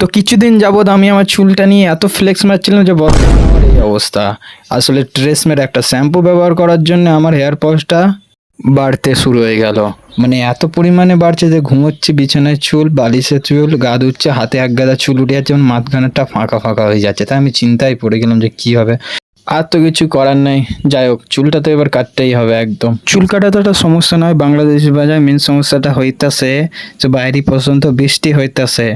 তো কিছুদিন যাবৎ আমি আমার চুলটা নিয়ে এত ফ্লেক্স মারছিলাম যে বর্তমানে আমার এই অবস্থা। আসলে ট্রেসমের একটা শ্যাম্পু ব্যবহার করার জন্য আমার হেয়ার ফলসটা বাড়তে শুরু হয়ে গেল। মানে এত পরিমাণে বাড়ছে যে ঘুমোচ্ছি বিছানায়, চুল বালিশে চুল, গা ধুচ্ছে, হাতে এক গাদা চুল উঠে যাচ্ছে, যেমন মাঝখানেরটা ফাঁকা ফাঁকা হয়ে যাচ্ছে। তাই আমি চিন্তায় পড়ে গেলাম যে কি হবে। আর তো কিছু করার নেই, যাই হোক চুলটা তো এবার কাটতেই হবে একদম। চুল কাটা তো একটা সমস্যা নয় বাংলাদেশি বাজার, মেন সমস্যাটা হইতাছে যে বাইরে পর্যন্ত বৃষ্টি হইতাছে,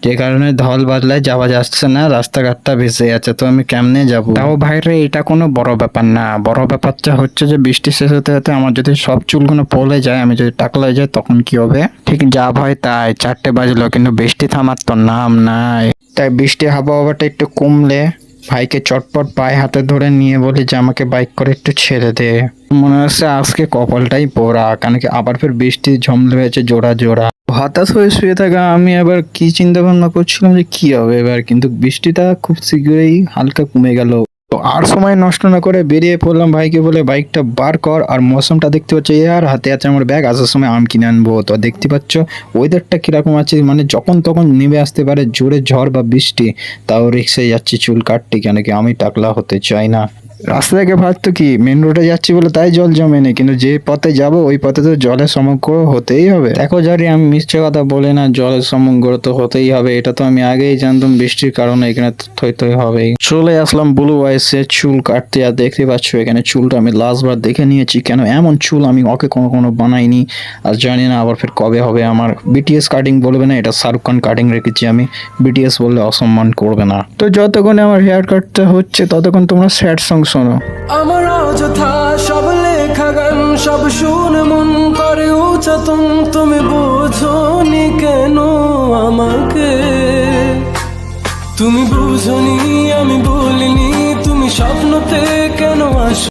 যে কারণে ধল বাদলায় যাওয়া যাচ্ছে না, রাস্তাঘাটটা ভেসে যাচ্ছে। তো আমি কেমনে যাব? তাও ভাইরে এটা কোনো বড় ব্যাপার না, বড় ব্যাপারটা হচ্ছে যে বৃষ্টি শেষ হতে হতে আমার যদি সব চুলগুলো পলে যায়, আমি যদি টাকলা হয়ে যায়, তখন কি হবে? ঠিক যা ভয় তাই, 4টে বাজলো কিন্তু বৃষ্টি থামার তো নাম নাই। তাই বৃষ্টির আবহাওয়াটা একটু কমলে ভাইকে চটপট পায়ে হাতে ধরে নিয়ে বলি যে আমাকে বাইক করে একটু ছেড়ে দে। মনে হচ্ছে আজকে কপালটাই পোড়া, কারণ কি আবার ফের বৃষ্টি ঝমলে হয়েছে জোড়া জোড়া। হতাশ হয়ে শুয়ে থাকা আমি এবার কি চিন্তা ভাবনা করছিলাম যে কি হবে এবার, কিন্তু বৃষ্টিটা খুব শীঘ্রই হালকা কমে গেল। তো আর সময় নষ্ট না করে বেরিয়ে পড়লাম, ভাইকে বলে বাইকটা বার কর। আর মৌসুমটা দেখতে পাচ্ছ, আর হাতে আছে আমার ব্যাগ, আসার সময় আম কিনে আনবো। তো দেখতে পাচ্ছ ওয়েদারটা কিরকম আছে, মানে যখন তখন নেমে আসতে পারে জোরে ঝড় বা বৃষ্টি। তাও রিক্সায় যাচ্ছি চুল কাটতে, কেন কি আমি টাকলা হতে চাই না। রাস্তা থেকে ভাবতো কি মেন রোডে যাচ্ছি বলে তাই জল জমে নেই, কিন্তু যে পথে যাব ওই পথে তো জলের সমগ্র হতেই হবে। দেখো জানি আমি মিথ্যে কথা বলে না, জলের সমগ্র তো হতেই হবে, এটা তো আমি আগেই জানতাম। বৃষ্টির কারণে এখানে থই থই হবেই। চলে আসলাম ব্লু ওয়াইসে চুল কাটতে। আর দেখতে পাচ্ছ এখানে চুলটা আমি লাস্ট বার দেখে নিয়েছি, কেন এমন চুল আমি ওকে কোনো বানাইনি। আর জানি না আবার ফের কবে হবে আমার। বিটিএস কাটিং বলবে না, এটা শাহরুখ খান কাটিং রেখেছি আমি, বিটিএস বললে অসম্মান করবে না। তো যতক্ষণে আমার হেয়ার কাটটা হচ্ছে ততক্ষণ তোমরা স্যাড সং শোনো। আমার অযথা সব লেখা গান সব শুনে মন করে উচ্চতম, তুমি বুঝোনি কেন আমাকে, তুমি বুঝোনি আমি বলিনি, তুমি স্বপ্নতে কেন আসো।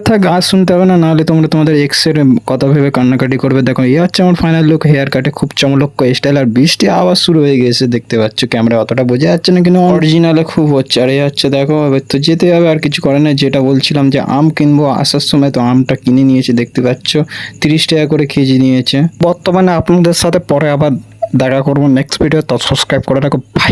থাক আজ শুনতে হবে না, নাহলে তোমরা তোমাদের এক্স এর কথা ভেবে কান্নাকাটি করবে। দেখো এই হচ্ছে আমার ফাইনাল লুক, হেয়ার কাটে খুব চমলক্ষ স্টাইল। আর বৃষ্টি আওয়াজ শুরু হয়ে গেছে, দেখতে পাচ্ছ ক্যামেরা অতটা বোঝা যাচ্ছে না, কিন্তু অরিজিনালে খুব হচ্ছে। আর এই হচ্ছে দেখো, এবার তো যেতে হবে, আর কিছু করে না। যেটা বলছিলাম যে আম কিনবো আসার সময়, তো আমটা কিনে নিয়েছি, দেখতে পাচ্ছ 30 টাকা করে কেজি নিয়েছে। বর্তমানে আপনাদের সাথে পরে আবার দেখা করবো নেক্সট ভিডিও, তো সাবস্ক্রাইব করে রাখো, বাই।